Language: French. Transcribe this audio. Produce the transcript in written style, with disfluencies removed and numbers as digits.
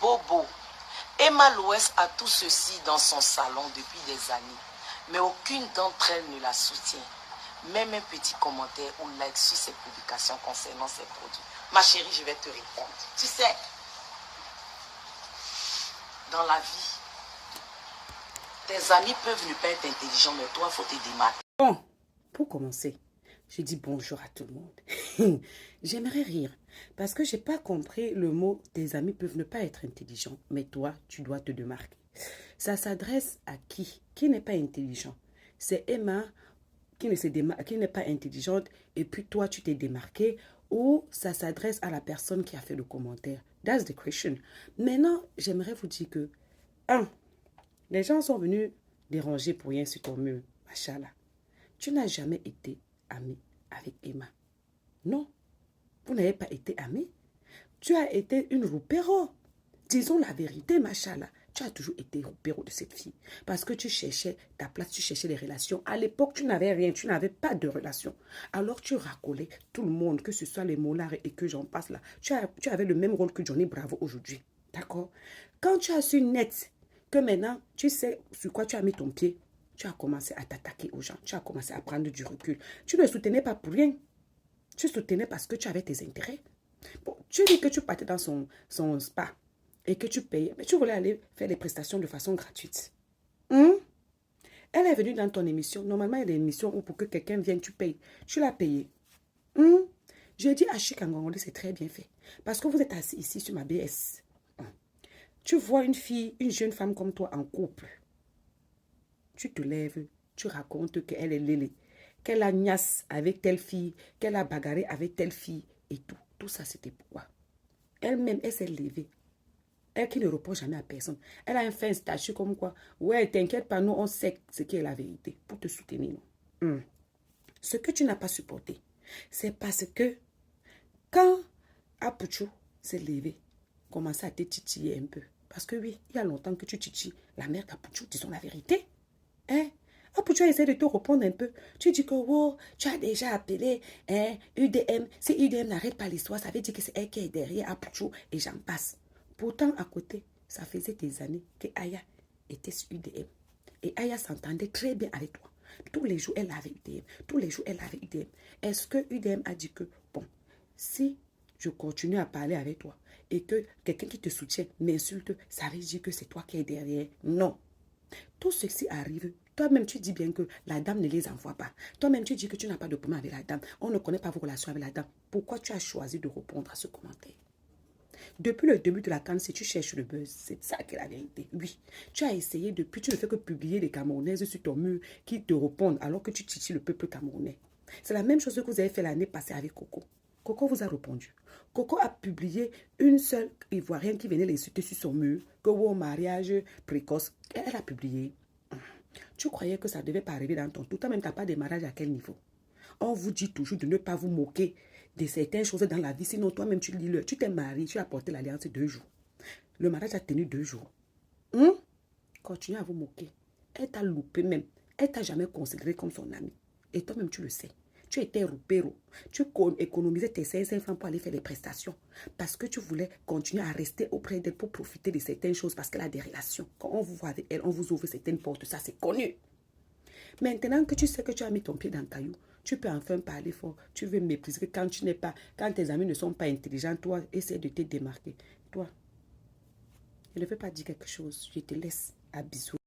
Bobo. Emma Loès a tout ceci dans son salon depuis des années, mais aucune d'entre elles ne la soutient. Même un petit commentaire ou like sur ses publications concernant ses produits. Ma chérie, je vais te répondre. Tu sais, dans la vie, tes amis peuvent ne pas être intelligents, mais toi, il faut te démarquer. Bon, pour commencer, je dis bonjour à tout le monde. J'aimerais rire parce que je n'ai pas compris le mot « tes amis peuvent ne pas être intelligents, mais toi, tu dois te démarquer ». Ça s'adresse à qui? Qui n'est pas intelligent? C'est Emma qui n'est pas intelligente et puis toi, tu t'es démarqué, ou ça s'adresse à la personne qui a fait le commentaire? That's the question. Maintenant, j'aimerais vous dire que, les gens sont venus déranger pour rien sur ton mur. Machallah. Tu n'as jamais été ami avec Emma. Non, vous n'avez pas été ami. Tu as été une roupéro. Disons la vérité, machallah. Tu as toujours été roupéro de cette fille. Parce que tu cherchais ta place, tu cherchais des relations. À l'époque, tu n'avais rien, tu n'avais pas de relations. Alors tu racolais tout le monde, que ce soit les molars et que j'en passe là. Tu avais le même rôle que Johnny Bravo aujourd'hui. D'accord? Quand tu as su net que maintenant, tu sais sur quoi tu as mis ton pied, tu as commencé à t'attaquer aux gens. Tu as commencé à prendre du recul. Tu ne soutenais pas pour rien. Tu soutenais parce que tu avais tes intérêts. Bon, tu dis que tu partais dans son spa et que tu payais, mais tu voulais aller faire les prestations de façon gratuite. Elle est venue dans ton émission. Normalement, il y a des émissions où pour que quelqu'un vienne, tu payes. Tu l'as payé. Je dis à Chikangongoli, c'est très bien fait. Parce que vous êtes assis ici sur ma BS. Tu vois une fille, une jeune femme comme toi en couple. Tu te lèves, tu racontes qu'elle est lélé, qu'elle a gnasse avec telle fille, qu'elle a bagarré avec telle fille et tout. Tout ça, c'était pourquoi? Elle-même, elle s'est levée. Elle qui ne reproche jamais à personne. Elle a fait un statut comme quoi, ouais, t'inquiète pas, nous, on sait ce qui est la vérité pour te soutenir. Ce que tu n'as pas supporté, c'est parce que quand Apuchou s'est levé, commençait à te titiller un peu. Parce que oui, il y a longtemps que tu titilles la mère d'Apuchou, disons la vérité. Apuchou a essayé de te répondre un peu. Tu dis que oh, tu as déjà appelé UDM. Si UDM n'arrête pas l'histoire, ça veut dire que c'est elle qui est derrière Apuchou et j'en passe. Pourtant, à côté, ça faisait des années que Aya était sur UDM. Et Aya s'entendait très bien avec toi. Tous les jours, elle avait UDM. Tous les jours, elle avait UDM. Est-ce que UDM a dit que, bon, si je continue à parler avec toi et que quelqu'un qui te soutient m'insulte, ça veut dire que c'est toi qui es derrière? Non. Tout ceci arrive. Toi-même, tu dis bien que la dame ne les envoie pas. Toi-même, tu dis que tu n'as pas de problème avec la dame. On ne connaît pas vos relations avec la dame. Pourquoi tu as choisi de répondre à ce commentaire? Depuis le début de la canne, si tu cherches le buzz, c'est ça qui est la vérité. Oui, tu as essayé depuis, tu ne fais que publier des Camerounaises sur ton mur qui te répondent alors que tu titilles le peuple camerounais. C'est la même chose que vous avez fait l'année passée avec Coco. Coco vous a répondu. Coco a publié une seule Ivoirienne qui venait l'insulter sur son mur, que au mariage précoce, elle a publié. Tu croyais que ça ne devait pas arriver dans ton tour. Toi-même, tu n'as pas de mariage à quel niveau? On vous dit toujours de ne pas vous moquer de certaines choses dans la vie. Sinon, toi-même, tu dis-le. Tu t'es marié, tu as porté l'alliance 2 jours. Le mariage a tenu 2 jours. Continue à vous moquer. Elle t'a loupé même. Elle t'a jamais considéré comme son ami. Et toi-même, tu le sais. Tu étais roupéro. Tu économisais tes 500 francs pour aller faire des prestations. Parce que tu voulais continuer à rester auprès d'elle pour profiter de certaines choses. Parce qu'elle a des relations. Quand on vous voit avec elle, on vous ouvre certaines portes. Ça, c'est connu. Maintenant que tu sais que tu as mis ton pied dans le caillou, tu peux enfin parler fort. Tu veux mépriser quand tu n'es pas, quand tes amis ne sont pas intelligents, toi, essaie de te démarquer. Toi, je ne veux pas dire quelque chose. Je te laisse. À bisous.